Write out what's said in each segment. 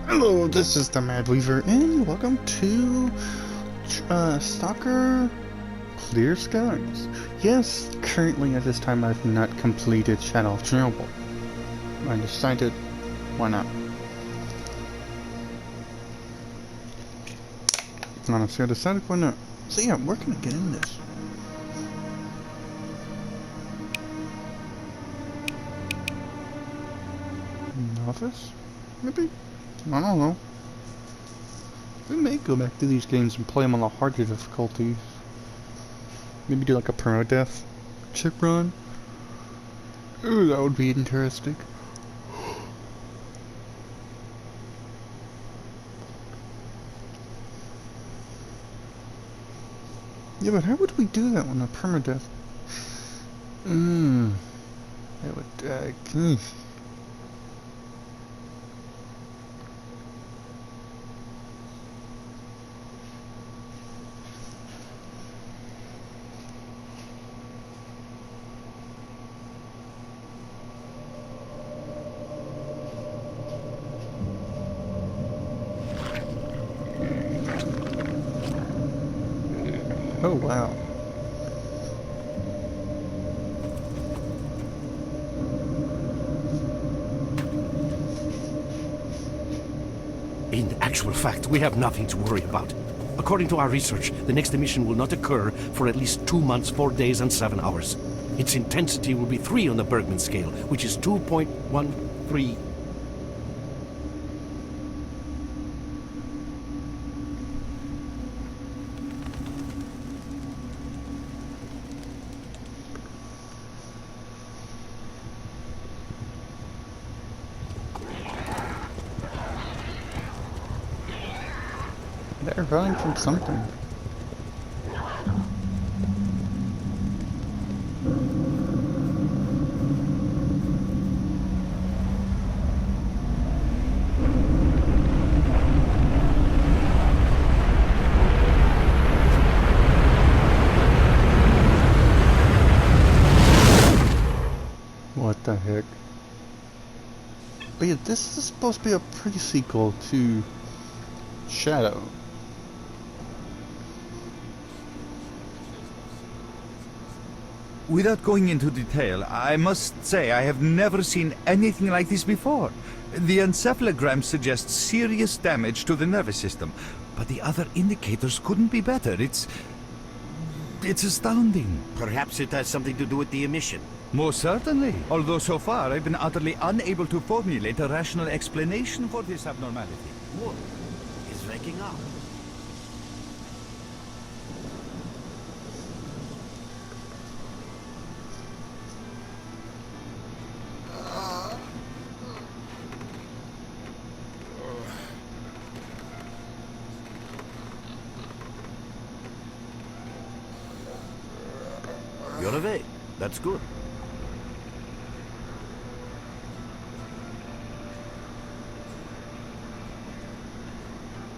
Hello, this is the Mad Weaver, and welcome to Stalker Clear Skies. Yes, currently at this time I've not completed Shadow of Chernobyl. I decided, why not? Honestly, I decided why not. So yeah, we're gonna get in this. Novice? Maybe? I don't know. We may go back to these games and play them on the harder difficulties. Maybe do like a permadeath chip run. Ooh, that would be interesting. Yeah, but how would we do that on a permadeath? That would, oh wow. In actual fact, we have nothing to worry about. According to our research, the next emission will not occur for at least 2 months, 4 days, and 7 hours. Its intensity will be 3 on the Bergman scale, which is 2.13. They're running from something. What the heck? But yeah, this is supposed to be a pre-sequel to Shadow. Without going into detail, I must say I have never seen anything like this before. The encephalogram suggests serious damage to the nervous system, but the other indicators couldn't be better. It's astounding. Perhaps it has something to do with the emission. Most certainly. Although so far I've been utterly unable to formulate a rational explanation for this abnormality. Wood is waking up. You're awake. That's good.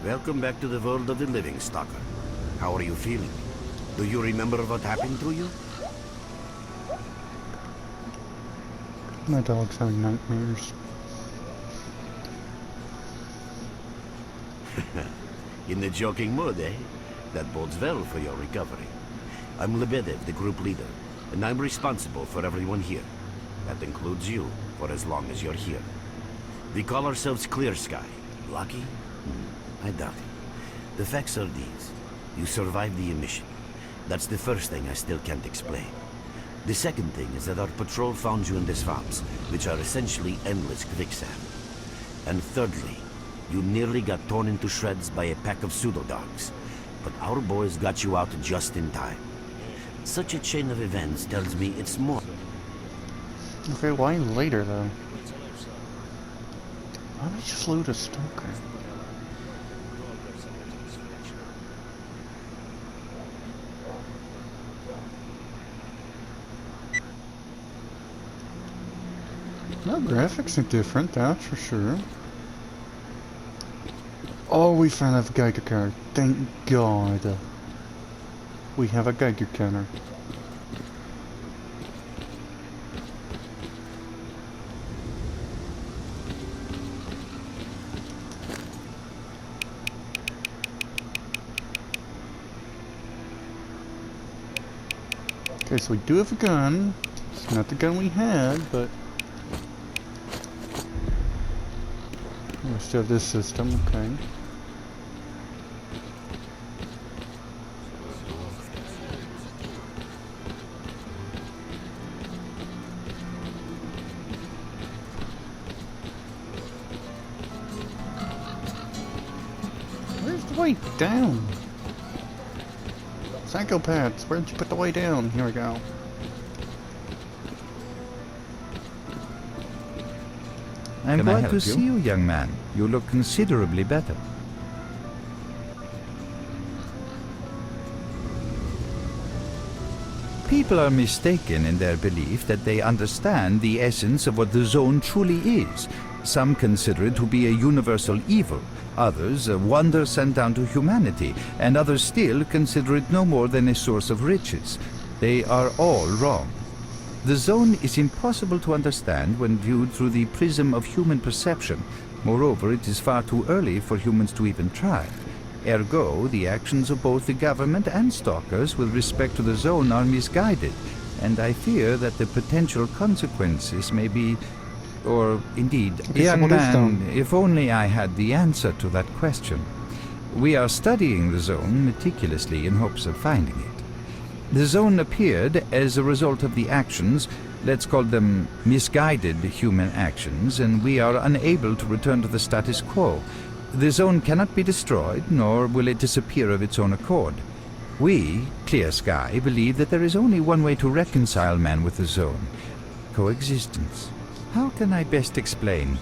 Welcome back to the world of the living, Stalker. How are you feeling? Do you remember what happened to you? My dog's having nightmares. In the joking mood, eh? That bodes well for your recovery. I'm Lebedev, the group leader, and I'm responsible for everyone here. That includes you, for as long as you're here. We call ourselves Clear Sky. Lucky? I doubt it. The facts are these. You survived the emission. That's the first thing I still can't explain. The second thing is that our patrol found you in the swamps, which are essentially endless quicksand. And thirdly, you nearly got torn into shreds by a pack of pseudo-dogs. But our boys got you out just in time. Such a chain of events tells me it's more. Okay, why later though? Why don't we just loot a Stalker? No, graphics are different, that's for sure. Oh, we found a Geiger counter. Thank God. We have a Geiger counter. Okay, so we do have a gun. It's not the gun we had, but we still have this system, okay. Where's the way down? Psychopaths, where'd you put the way down? Here we go. I'm Can I glad help to you? see you, young man. You look considerably better. People are mistaken in their belief that they understand the essence of what the Zone truly is. Some consider it to be a universal evil, others a wonder sent down to humanity, and others still consider it no more than a source of riches. They are all wrong. The Zone is impossible to understand when viewed through the prism of human perception. Moreover, it is far too early for humans to even try. Ergo, the actions of both the government and stalkers with respect to the Zone are misguided, and I fear that the potential consequences may be, or indeed, young man, if only I had the answer to that question. We are studying the Zone meticulously in hopes of finding it. The Zone appeared as a result of the actions, let's call them misguided human actions, and we are unable to return to the status quo. The Zone cannot be destroyed, nor will it disappear of its own accord. We, Clear Sky, believe that there is only one way to reconcile man with the Zone: coexistence. How can I best explain?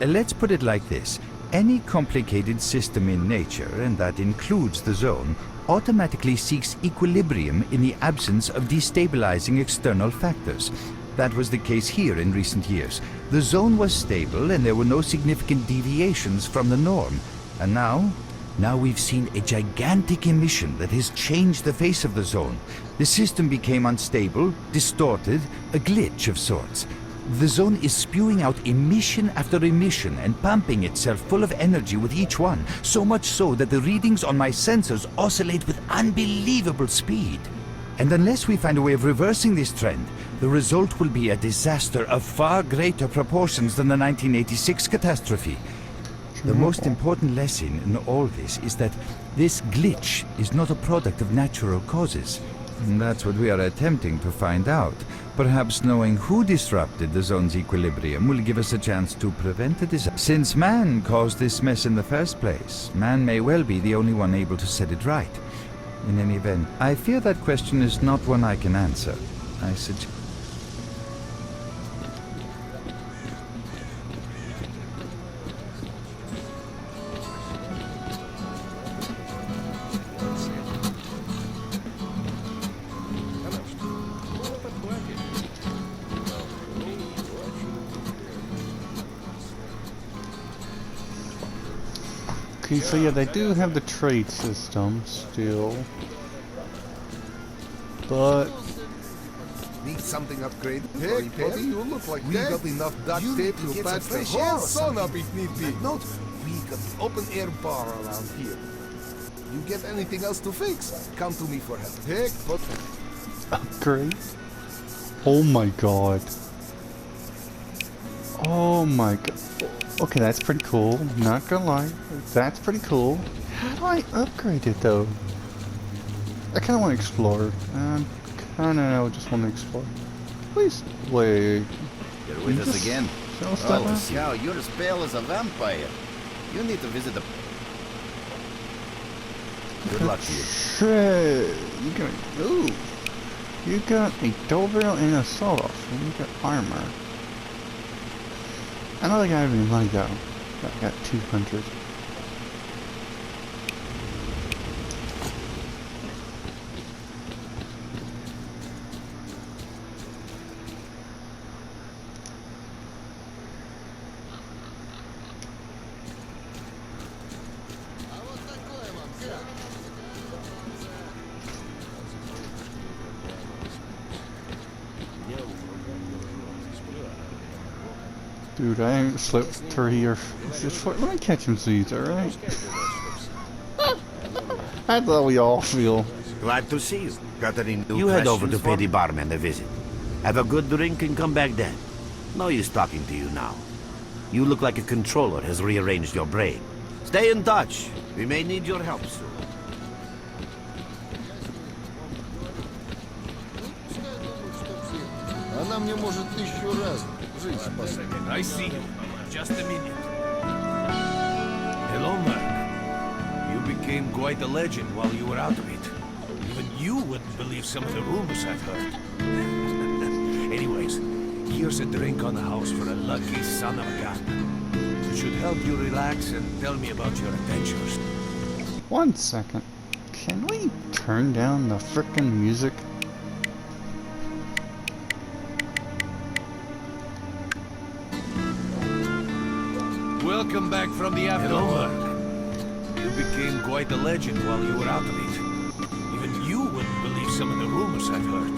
Let's put it like this. Any complicated system in nature, and that includes the Zone, automatically seeks equilibrium in the absence of destabilizing external factors. That was the case here in recent years. The Zone was stable and there were no significant deviations from the norm. And now we've seen a gigantic emission that has changed the face of the Zone. The system became unstable, distorted, a glitch of sorts. The Zone is spewing out emission after emission and pumping itself full of energy with each one, so much so that the readings on my sensors oscillate with unbelievable speed. And unless we find a way of reversing this trend, the result will be a disaster of far greater proportions than the 1986 catastrophe. The most important lesson in all this is that this glitch is not a product of natural causes. And that's what we are attempting to find out. Perhaps knowing who disrupted the Zone's equilibrium will give us a chance to prevent a disaster. Since man caused this mess in the first place, man may well be the only one able to set it right. In any event, I fear that question is not one I can answer. I suggest... Okay, so yeah, they do have the trade system still, but Need something upgraded? Heck, buddy, you look like we got enough duct tape to patch the whole sun up if need be. Note, we got the open air bar around here. You get anything else to fix? Come to me for help. Heck, but upgrade. Oh my god. Oh my god. Okay, that's pretty cool. Not gonna lie, that's pretty cool. How do I upgrade it though? I kind of want to explore. I just want to explore. Please, wait. You're with us again. I'll step Oh, out. Scow, you're as pale as a vampire. You need to visit the... Good luck to you. Shit. You got ooh. You got a Dovril and a sawed-off, and you got armor. I don't think I have any money though. I got 200. Dude, I ain't slept 3 or... Let me catch some seeds, alright? That's how we all feel. Glad to see you. Got any new You head over to questions pay for the me? barman a visit. Have a good drink and come back then. No use talking to you now. You look like a controller has rearranged your brain. Stay in touch. We may need your help soon. Она мне может 1000 раз жить спасать. I see you. Just a minute. Hello, Mark. You became quite a legend while you were out of it. Even you wouldn't believe some of the rumors I've heard. Anyways, here's a drink on the house for a lucky son of a gun. It should help you relax and tell me about your adventures. 1 second. Can we turn down the frickin' music? Welcome back from the afterworld. You became quite a legend while you were out of it. Even you wouldn't believe some of the rumors I've heard.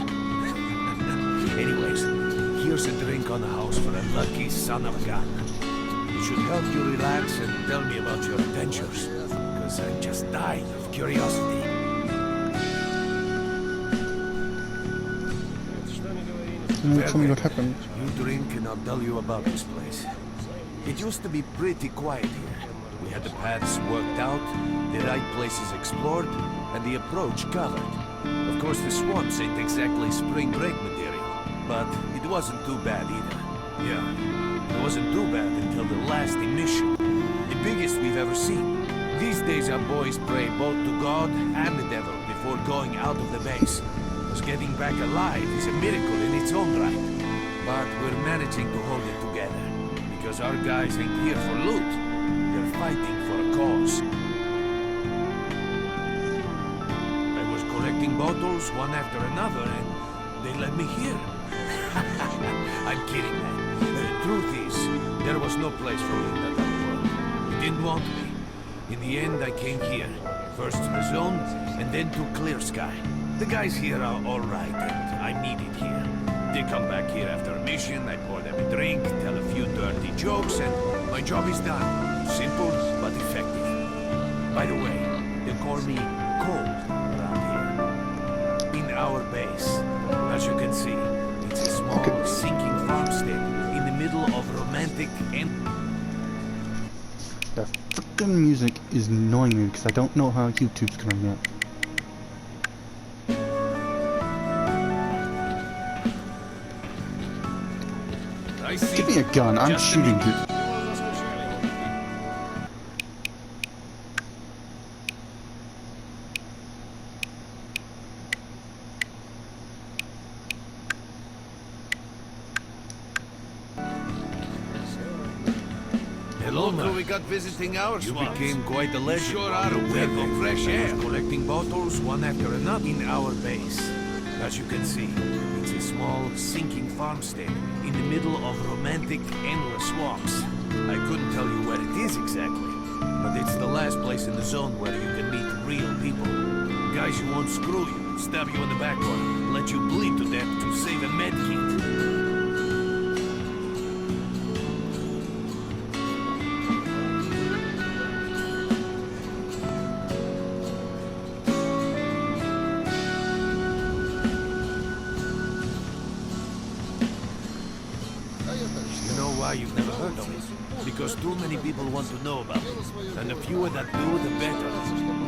Anyways, here's a drink on the house for a lucky son of a gun. It should help you relax and tell me about your adventures, because I'm just dying of curiosity. Tell me what happened. You drink and I'll tell you about this place. It used to be pretty quiet here. We had the paths worked out, the right places explored, and the approach covered. Of course, the swamps ain't exactly spring break material, but it wasn't too bad either. Yeah, it wasn't too bad until the last emission. The biggest we've ever seen. These days our boys pray both to God and the devil before going out of the base. Because getting back alive is a miracle in its own right. But we're managing to hold it together. Because our guys ain't here for loot. They're fighting for a cause. I was collecting bottles one after another and they led me here. I'm kidding, man. The truth is, there was no place for me in that other world. They didn't want me. In the end, I came here. First to the zone, and then to Clear Sky. The guys here are alright, and I'm needed here. They come back here after a mission, I pour them a drink, tell a few dirty jokes, and my job is done. Simple, but effective. By the way, they call me Cold around here. In our base, as you can see, it's a small, sinking farmstead in the middle of romantic and... The frickin' music is annoying me because I don't know how YouTube's gonna react. Give me a gun, I'm shooting you. Hello, Look who man. we got visiting our You swamps. became quite a legend. Sure while are you a were breath there. of fresh air. I was collecting bottles one after another in our base. As you can see, it's a small, sinking farmstead in the middle of romantic, endless swamps. I couldn't tell you where it is exactly, but it's the last place in the zone where you can meet real people. Guys who won't screw you, stab you in the back or let you bleed to death to save a med kit. You've never heard of it. Because too many people want to know about it. And the fewer that do, the better.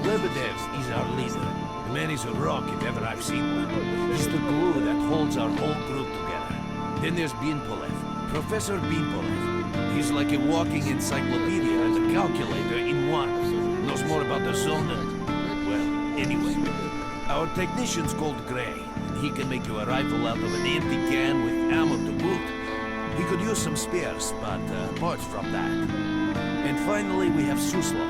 Lebedev is our leader. The man is a rock if ever I've seen one. He's the glue that holds our whole group together. Then there's Binpolev. Professor Binpolev. He's like a walking encyclopedia and a calculator in one. Knows more about the zone than... well, anyway. Our technician's called Gray. And he can make you a rifle out of an empty can with ammo to boot. He could use some spares, but apart from that. And finally, we have Suslov.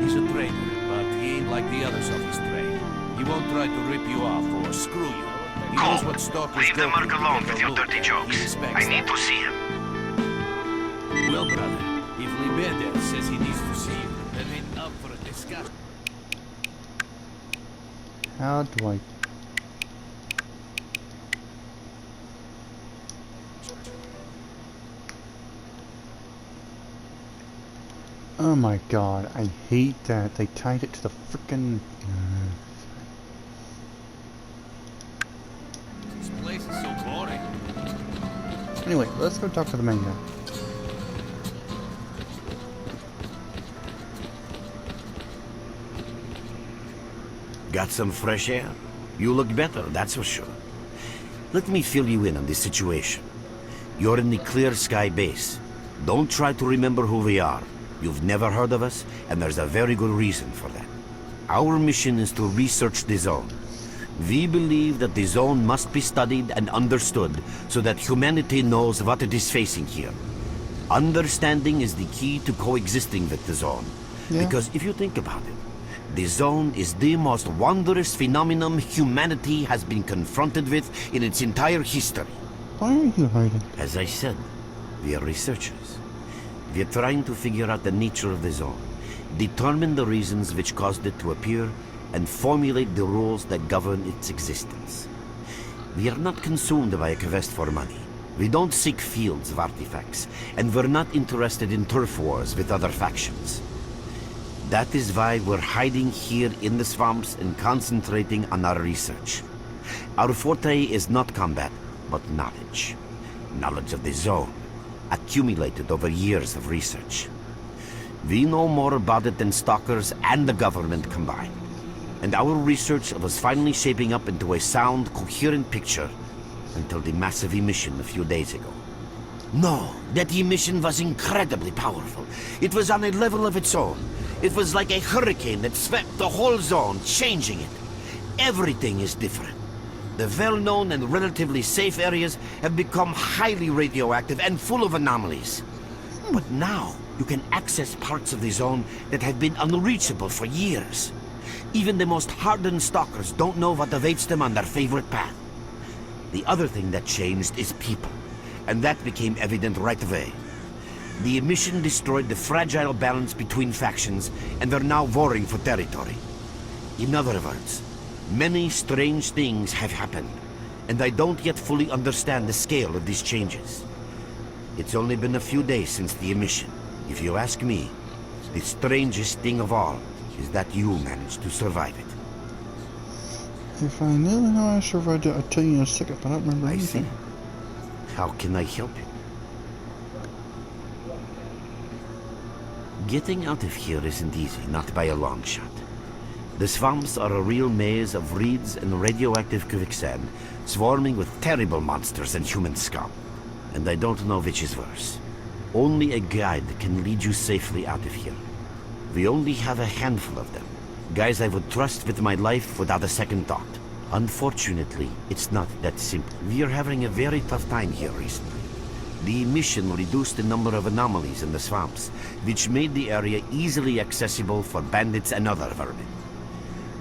He's a trader, but he ain't like the others of his trade. He won't try to rip you off or screw you. He knows what Stalker's Leave the go Merc through to alone get with the your loot. dirty jokes. He respects I need that. to see him. Well, brother, if Lebedev says he needs to see you, then ain't up for a discussion. How do I... Oh my god, I hate that. They tied it to the frickin'... Anyway, let's go talk to the main guy. Got some fresh air? You look better, that's for sure. Let me fill you in on this situation. You're in the Clear Sky base. Don't try to remember who we are. You've never heard of us, and there's a very good reason for that. Our mission is to research the zone. We believe that the zone must be studied and understood so that humanity knows what it is facing here. Understanding is the key to coexisting with the zone. Yeah. Because if you think about it, the zone is the most wondrous phenomenon humanity has been confronted with in its entire history. Why are you hiding? As I said, we are researchers. We are trying to figure out the nature of the zone, determine the reasons which caused it to appear, and formulate the rules that govern its existence. We are not consumed by a quest for money. We don't seek fields of artifacts, and we're not interested in turf wars with other factions. That is why we're hiding here in the swamps and concentrating on our research. Our forte is not combat, but knowledge. Knowledge of the zone, accumulated over years of research. We know more about it than Stalkers and the government combined. And our research was finally shaping up into a sound, coherent picture until the massive emission a few days ago. No, that emission was incredibly powerful. It was on a level of its own. It was like a hurricane that swept the whole zone, changing it. Everything is different. The well-known and relatively safe areas have become highly radioactive and full of anomalies. But now, you can access parts of the zone that have been unreachable for years. Even the most hardened stalkers don't know what awaits them on their favorite path. The other thing that changed is people, and that became evident right away. The emission destroyed the fragile balance between factions, and they're now warring for territory. In other words, many strange things have happened, and I don't yet fully understand the scale of these changes. It's only been a few days since the emission. If you ask me, the strangest thing of all is that you managed to survive it. If I knew how I survived it, I'd tell you in a second, but I don't remember I see. anything. How can I help you? Getting out of here isn't easy, not by a long shot. The swamps are a real maze of reeds and radioactive quicksand, swarming with terrible monsters and human scum. And I don't know which is worse. Only a guide can lead you safely out of here. We only have a handful of them. Guys I would trust with my life without a second thought. Unfortunately, it's not that simple. We are having a very tough time here recently. The emission reduced the number of anomalies in the swamps, which made the area easily accessible for bandits and other vermin.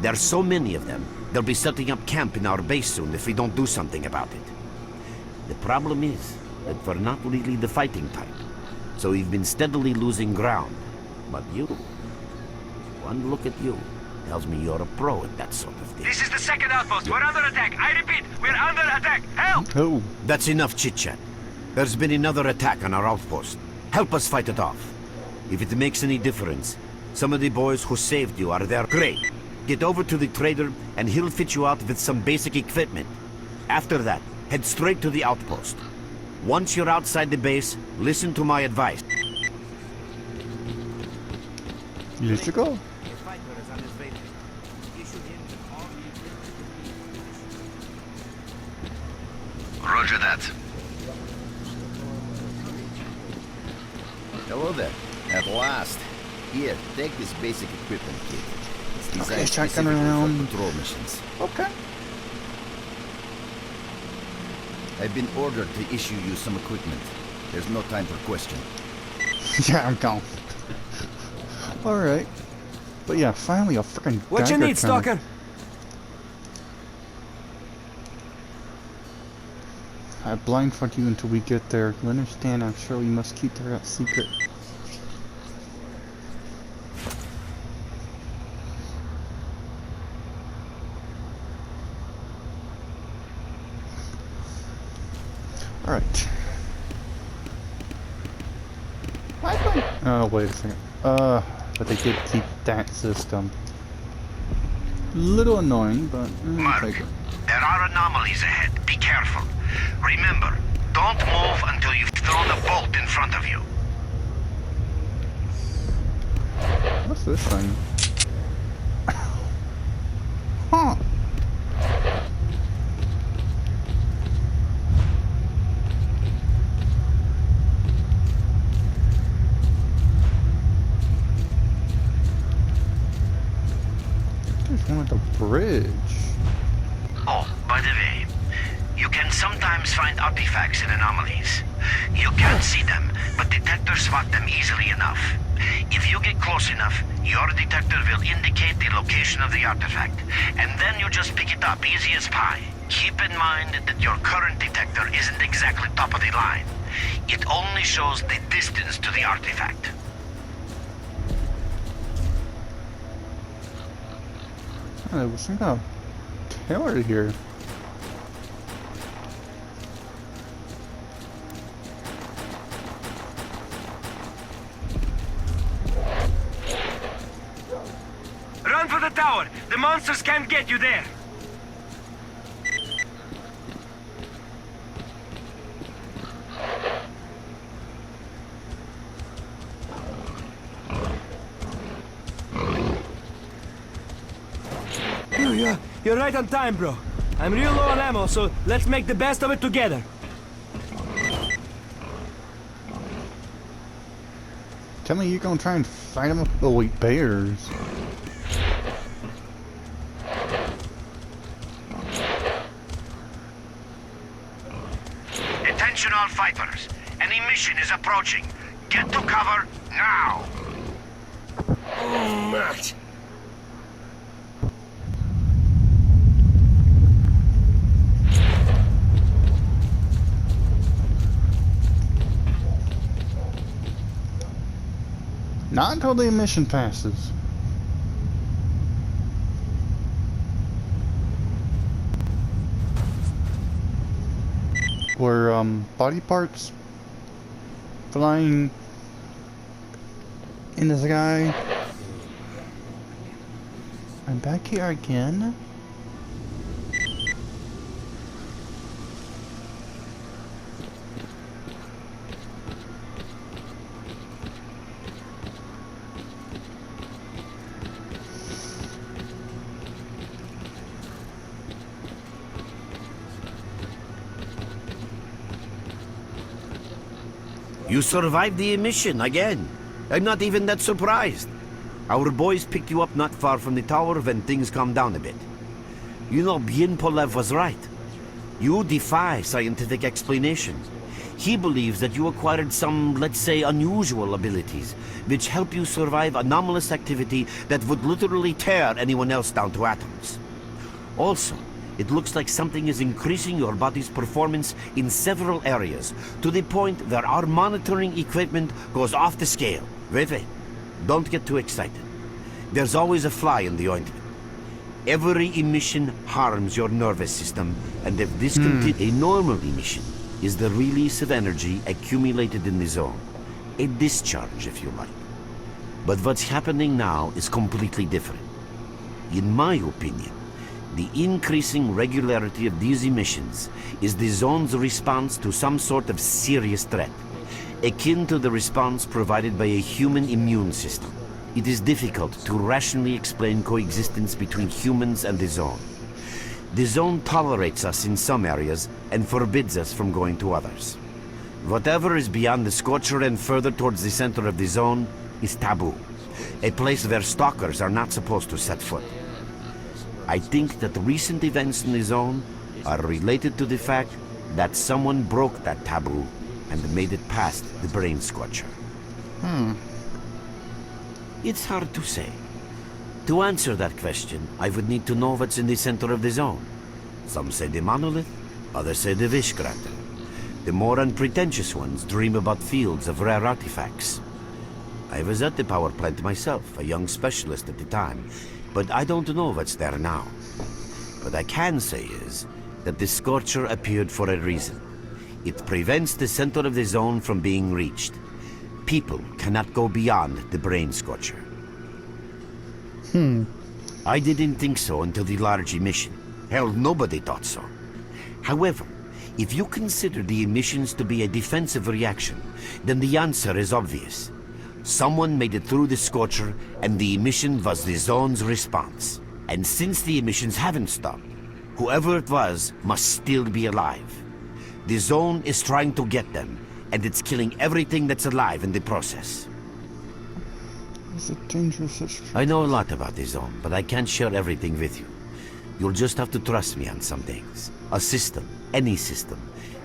There are so many of them, they'll be setting up camp in our base soon if we don't do something about it. The problem is that we're not really the fighting type, so we've been steadily losing ground. But you, one look at you, tells me you're a pro at that sort of thing. This is the second outpost. We're under attack. I repeat, we're under attack. Help! Oh, That's enough chit-chat. There's been another attack on our outpost. Help us fight it off. If it makes any difference, some of the boys who saved you are there. Great. Get over to the trader and he'll fit you out with some basic equipment. After that, head straight to the outpost. Once you're outside the base, listen to my advice. let's go. Roger that. Hello there. At last. Here, take this basic equipment kit. It's designed Okay, shotgun specifically around. for patrol missions. Okay. I've been ordered to issue you some equipment. There's no time for question. Yeah, I'm gone. Alright. But yeah, finally a freaking What you dagger need, coming. Stalker? I blindfold you until we get there. You understand? I'm sure we must keep that secret. Alright. Oh, wait a second. But they did keep that system. Little annoying, but Mark, take it. there are anomalies ahead. Be careful. Remember, Don't move until you've thrown a bolt in front of you. What's this thing? Huh. There's one at the bridge. Oh, by the way, you can sometimes find artifacts in anomalies. You can't see them, but detectors spot them easily enough. If you get close enough, your detector will indicate the location of the artifact, and then you just pick it up easy as pie. Keep in mind that your current detector isn't exactly top of the line. It only shows the distance to the artifact. Oh, there was some kind of tower here. Run for the tower! The monsters can't get you there! You're right on time, bro. I'm real low on ammo, so let's make the best of it together. Tell me you're gonna try and fight them. Oh wait, bears. Attention all fighters. An emission is approaching. Get to cover now. Matt! Not until the emission passes. Were body parts flying in the sky? I'm back here again. You survived the emission again. I'm not even that surprised. Our boys picked you up not far from the tower when things calmed down a bit. You know, Bien Polev was right. You defy scientific explanation. He believes that you acquired some, let's say, unusual abilities, which help you survive anomalous activity that would literally tear anyone else down to atoms. Also, it looks like something is increasing your body's performance in several areas, to the point where our monitoring equipment goes off the scale. Wait. Don't get too excited. There's always a fly in the ointment. Every emission harms your nervous system, and if this continues, a normal emission is the release of energy accumulated in the zone. A discharge, if you like. But what's happening now is completely different. In my opinion, the increasing regularity of these emissions is the zone's response to some sort of serious threat, akin to the response provided by a human immune system. It is difficult to rationally explain coexistence between humans and the zone. The zone tolerates us in some areas and forbids us from going to others. Whatever is beyond the Scorcher and further towards the center of the zone is taboo, a place where stalkers are not supposed to set foot. I think that the recent events in the zone are related to the fact that someone broke that taboo and made it past the brain scorcher. It's hard to say. To answer that question, I would need to know what's in the center of the zone. Some say the monolith, others say the wish granter. The more unpretentious ones dream about fields of rare artifacts. I was at the power plant myself, a young specialist at the time, but I don't know what's there now. What I can say is that the Scorcher appeared for a reason. It prevents the center of the zone from being reached. People cannot go beyond the brain Scorcher. I didn't think so until the large emission. Hell, nobody thought so. However, If you consider the emissions to be a defensive reaction, then the answer is obvious. Someone made it through the Scorcher, and the emission was the zone's response. And since the emissions haven't stopped, whoever it was must still be alive. The zone is trying to get them, and it's killing everything that's alive in the process. It's a dangerous situation. I know a lot about the zone, but I can't share everything with you. You'll just have to trust me on some things. A system, any system,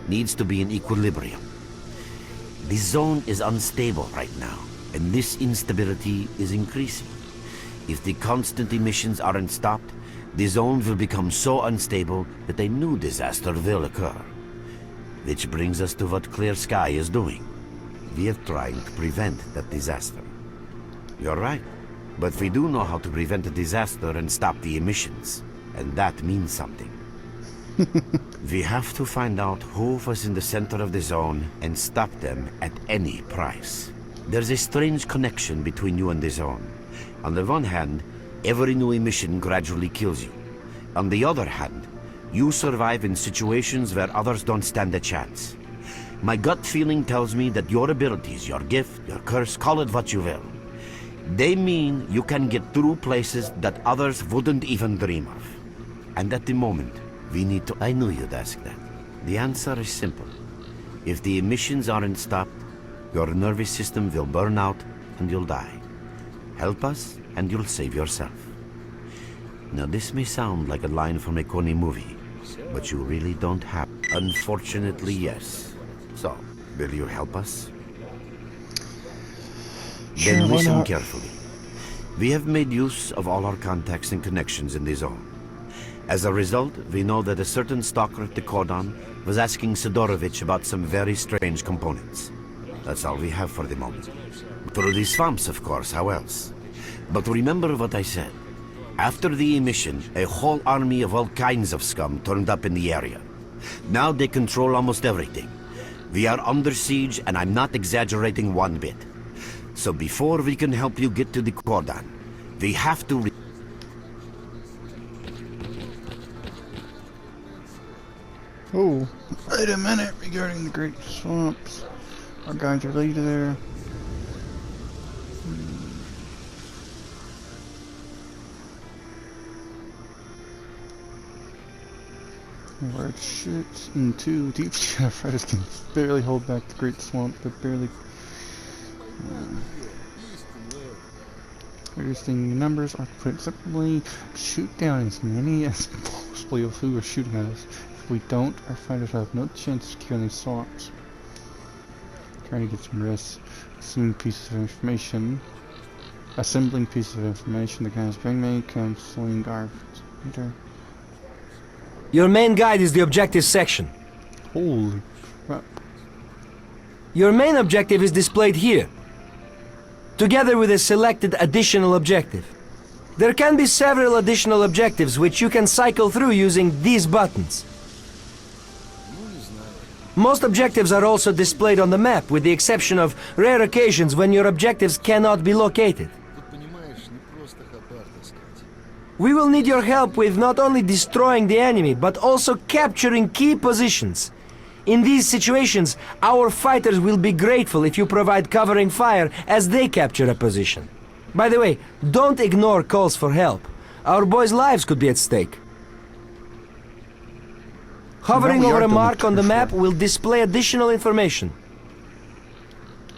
needs to be in equilibrium. The zone is unstable right now, and this instability is increasing. If the constant emissions aren't stopped, the zone will become so unstable that a new disaster will occur. Which brings us to what Clear Sky is doing. We are trying to prevent that disaster. You're right, but we do know how to prevent a disaster and stop the emissions, and that means something. We have to find out who was in the center of the zone and stop them at any price. There's a strange connection between you and the zone. On the one hand, every new emission gradually kills you. On the other hand, you survive in situations where others don't stand a chance. My gut feeling tells me that your abilities, your gift, your curse, call it what you will, they mean you can get through places that others wouldn't even dream of. And at the moment, we need to... I knew you'd ask that. The answer is simple. If the emissions aren't stopped, your nervous system will burn out and you'll die. Help us and you'll save yourself. Now this may sound like a line from a corny movie, but you really don't have... Unfortunately, yes. So, will you help us? Sure, Then why listen not? carefully. We have made use of all our contacts and connections in the zone. As a result, we know that a certain stalker at the cordon was asking Sidorovich about some very strange components. That's all we have for the moment. Through the swamps, of course, how else? But remember what I said. After the emission, a whole army of all kinds of scum turned up in the area. Now they control almost everything. We are under siege, and I'm not exaggerating one bit. So before we can help you get to the cordon, we have to... Oh, wait a minute, regarding the Great Swamps. Our guys are leading there. Large shit into deep fighters can barely hold back the Great Swamp, but barely. Reducing numbers are put acceptably. Shoot down as many as possible of who are shooting at us. If we don't, our fighters have no chance of securing these swamps. Trying to get some rest. Assembling pieces of information. The guys bring me, canceling our leader. Your main guide is the objective section. Holy crap. Your main objective is displayed here, together with a selected additional objective. There can be several additional objectives which you can cycle through using these buttons. Most objectives are also displayed on the map, with the exception of rare occasions when your objectives cannot be located. We will need your help with not only destroying the enemy, but also capturing key positions. In these situations, our fighters will be grateful if you provide covering fire as they capture a position. By the way, don't ignore calls for help. Our boys' lives could be at stake. Hovering over a mark on the map will display additional information.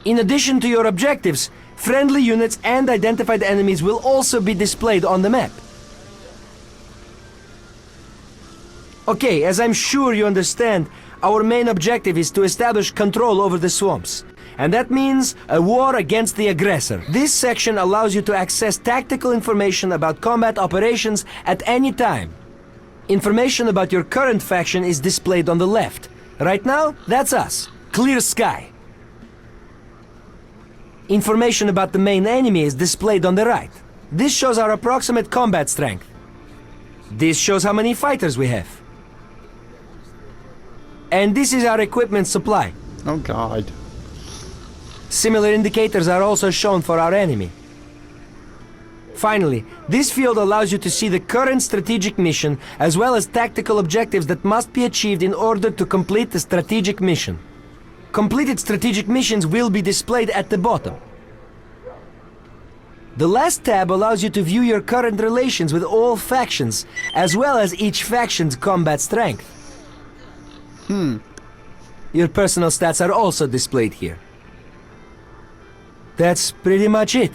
In addition to your objectives, friendly units and identified enemies will also be displayed on the map. Okay, as I'm sure you understand, our main objective is to establish control over the swamps. And that means a war against the aggressor. This section allows you to access tactical information about combat operations at any time. Information about your current faction is displayed on the left. Right now, that's us. Clear Sky. Information about the main enemy is displayed on the right. This shows our approximate combat strength. This shows how many fighters we have. And this is our equipment supply. Oh god. Similar indicators are also shown for our enemy. Finally, this field allows you to see the current strategic mission as well as tactical objectives that must be achieved in order to complete the strategic mission. Completed strategic missions will be displayed at the bottom. The last tab allows you to view your current relations with all factions, as well as each faction's combat strength. Your personal stats are also displayed here. That's pretty much it.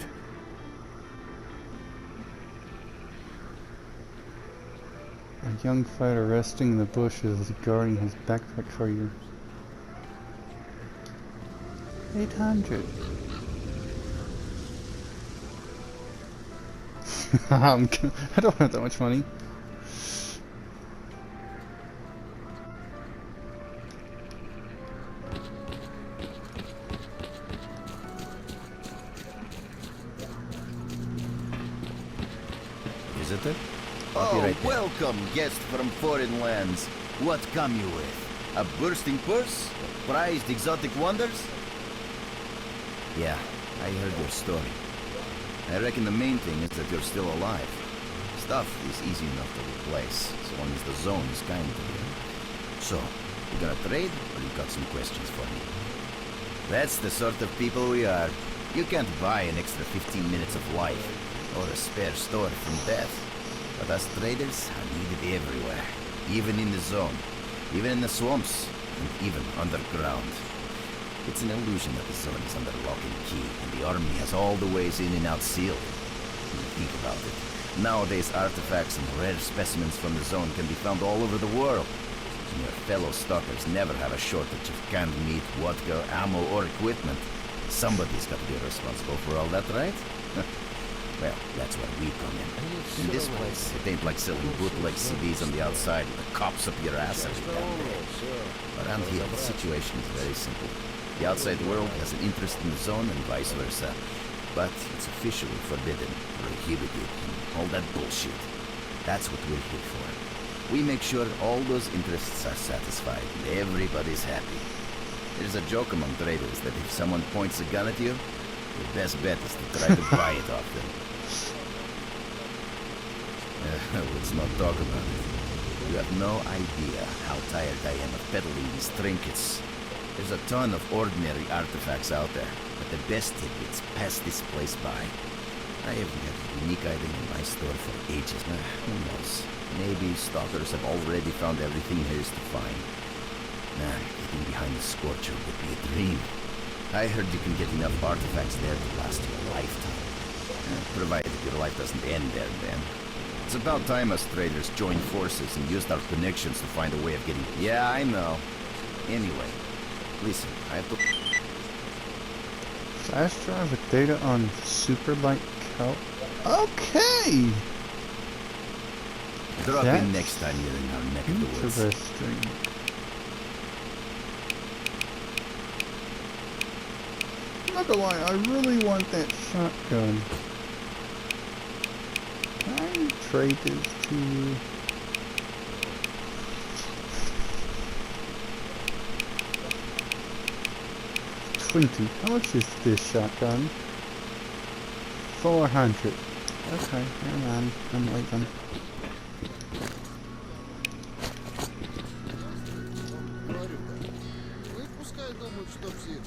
A young fighter resting in the bushes, guarding his backpack for you. 800. I don't have that much money. Visitor? Oh, welcome, guest from foreign lands. What come you with? A bursting purse? Prized exotic wonders? Yeah, I heard your story. I reckon the main thing is that you're still alive. Stuff is easy enough to replace, so long as the zone is kind to you. So, you gonna trade, or you got some questions for me? That's the sort of people we are. You can't buy an extra 15 minutes of life, or a spare sword from death. But us traders are needed everywhere, even in the zone, even in the swamps, and even underground. It's an illusion that the zone is under lock and key, and the army has all the ways in and out sealed. Think about it. Nowadays, artifacts and rare specimens from the zone can be found all over the world. And your fellow stalkers never have a shortage of canned meat, vodka, ammo, or equipment. Somebody's got to be responsible for all that, right? Well, that's where we come in. In this place, it ain't like selling bootleg CDs on the outside with the cops up your ass every damn day. Around here, the situation is very simple. The outside world has an interest in the zone and vice versa. But it's officially forbidden, prohibited, and all that bullshit. That's what we're here for. We make sure all those interests are satisfied and everybody's happy. There's a joke among traders that if someone points a gun at you, your best bet is to try to buy it off them. Let's not talk about it. You have no idea how tired I am of peddling these trinkets. There's a ton of ordinary artifacts out there, but the best tidbits pass this place by. I haven't had a unique item in my store for ages now. Who knows? Maybe stalkers have already found everything there is to find. Man, getting behind the Scorcher would be a dream. I heard you can get enough artifacts there to last you a lifetime. Provided your life doesn't end there, then. It's about time us traders joined forces and used our connections to find a way of getting... Yeah, I know. Anyway, listen, I have to... Flash drive with data on Superlight Cal... Okay! Drop That's in next time you're in our neck of the woods. interesting. I'm not gonna lie, I really want that shotgun. Can I trade this to you? $20. How much is this shotgun? 400. Okay, never mind. I'm leaving. Пускай думают, что псих.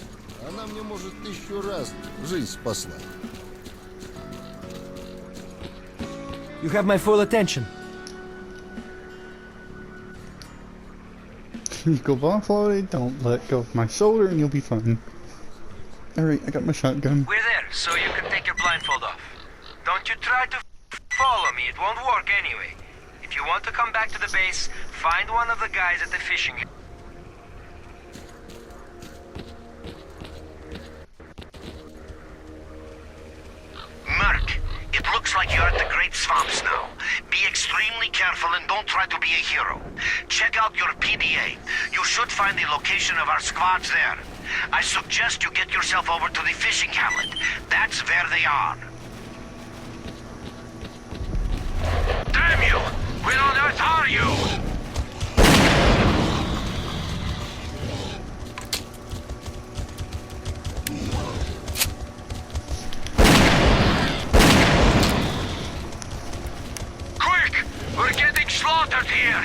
Она мне, может, 1000 раз жизнь спасла. You have my full attention. You go blindfolded, don't let go of my shoulder and you'll be fine. Alright, I got my shotgun. We're there, so you can take your blindfold off. Don't you try to follow me, it won't work anyway. If you want to come back to the base, find one of the guys at the fishing. Merc, it looks like you're at the Great Swamps now. Be extremely careful and don't try to be a hero. Check out your PDA. You should find the location of our squads there. I suggest you get yourself over to the fishing hamlet. That's where they are. Damn you! Where on earth are you? here!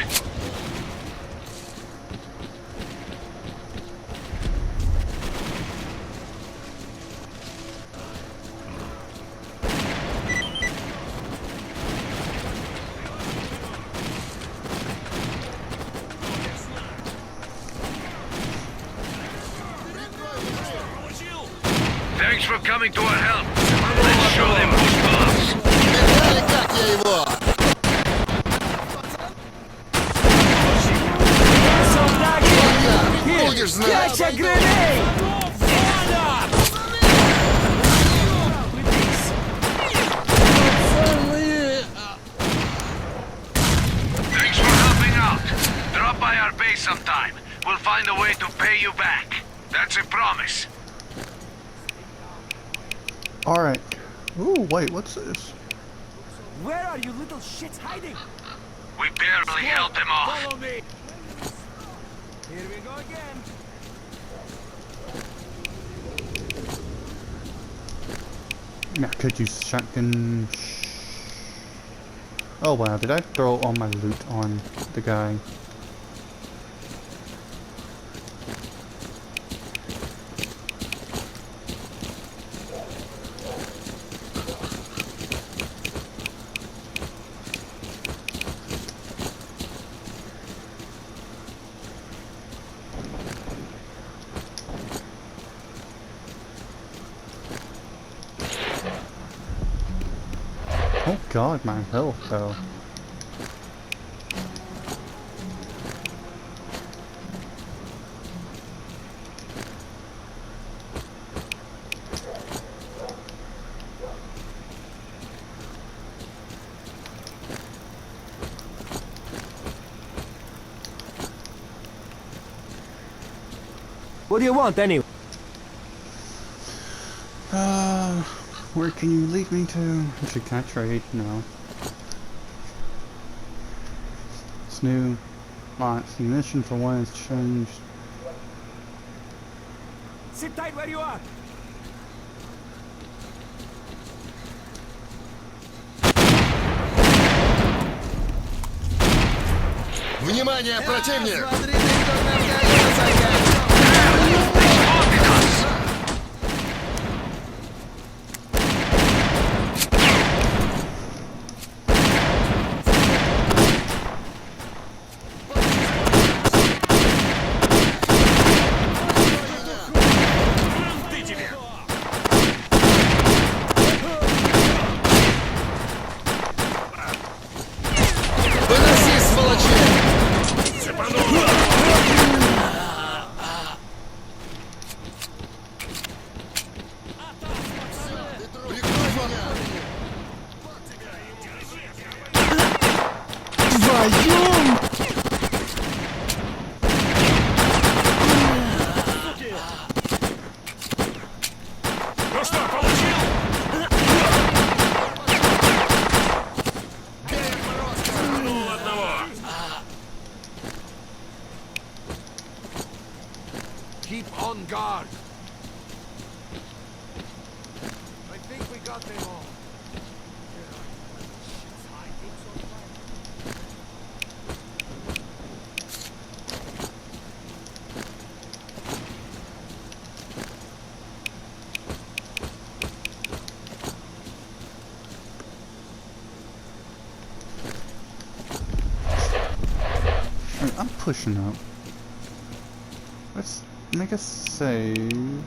Thanks for coming to our help. Let's show them who's boss. Видали, как я его? Будешь знать. Catch a grenade! Thanks for helping out. Drop by our base sometime. We'll find a way to pay you back. That's a promise. Alright. Ooh, wait, what's this? Where are you little shits hiding? We barely held them off. Follow me! Here we go again. I could use shotgun. Oh wow, did I throw all my loot on the guy? Oh god, my health though. What do you want anyway? Where can you lead me to? Can I trade? No. It's new. Lots. The mission for one has changed. Sit tight where you are. Внимание, противник! Выноси, сволочи! Ну что, получил? Ну, одного. Keep on guard. I think we got them all. Alright, I'm pushing up. Let's make a save.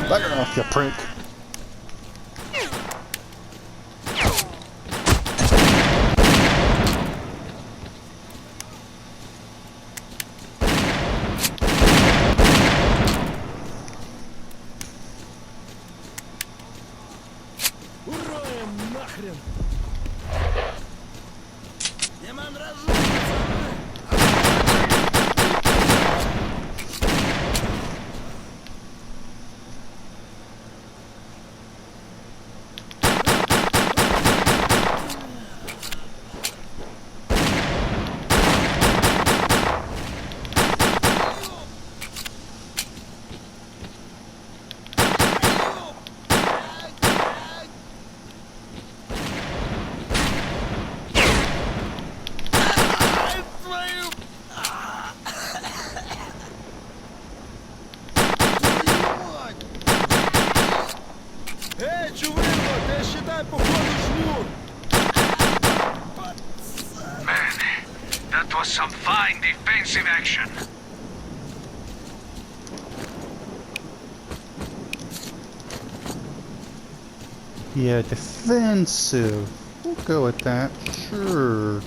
Bugger off, you prick. was some fine defensive action. Yeah, defensive. We'll go with that. Sure.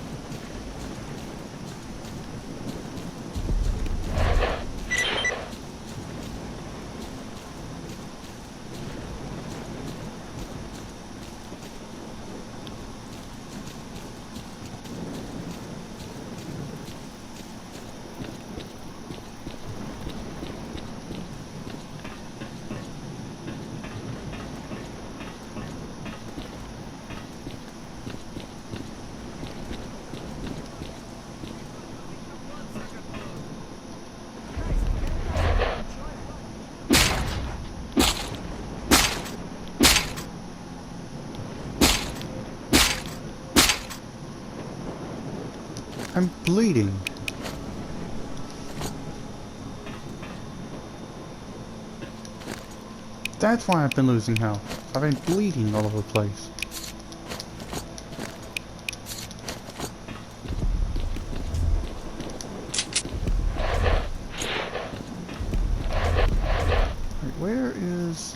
I'm bleeding. That's why I've been losing health. I've been bleeding all over the place. Wait, where is...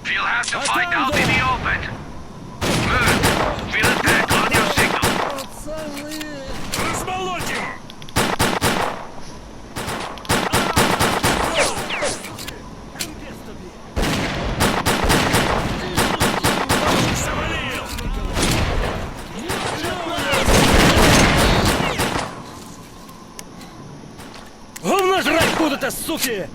You'll have to find out in the open. Move. Feel attack on your signal. Размолотим! Говно жрать будут, суки!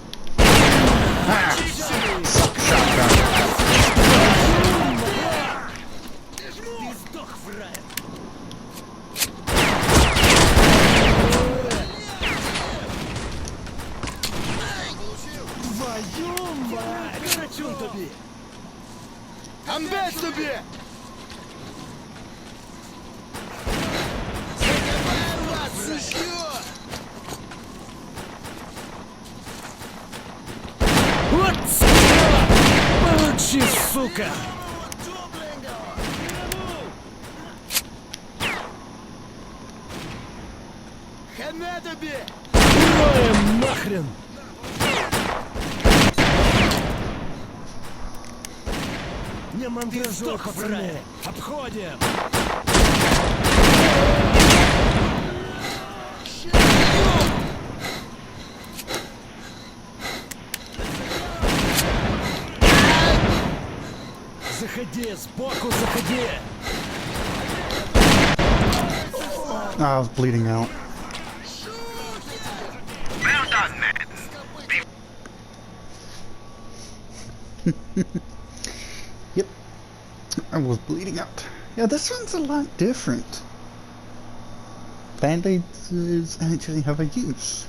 Амбец тобі! Вот сука! Получи, сука! Хана тобі! Роем нахрен! Не мандражор, пацаны! Обходим! Заходи, сбоку заходи! I was bleeding out. Well done, men. Yep. I was bleeding out. Yeah, this one's a lot different. Band-aids actually have a use.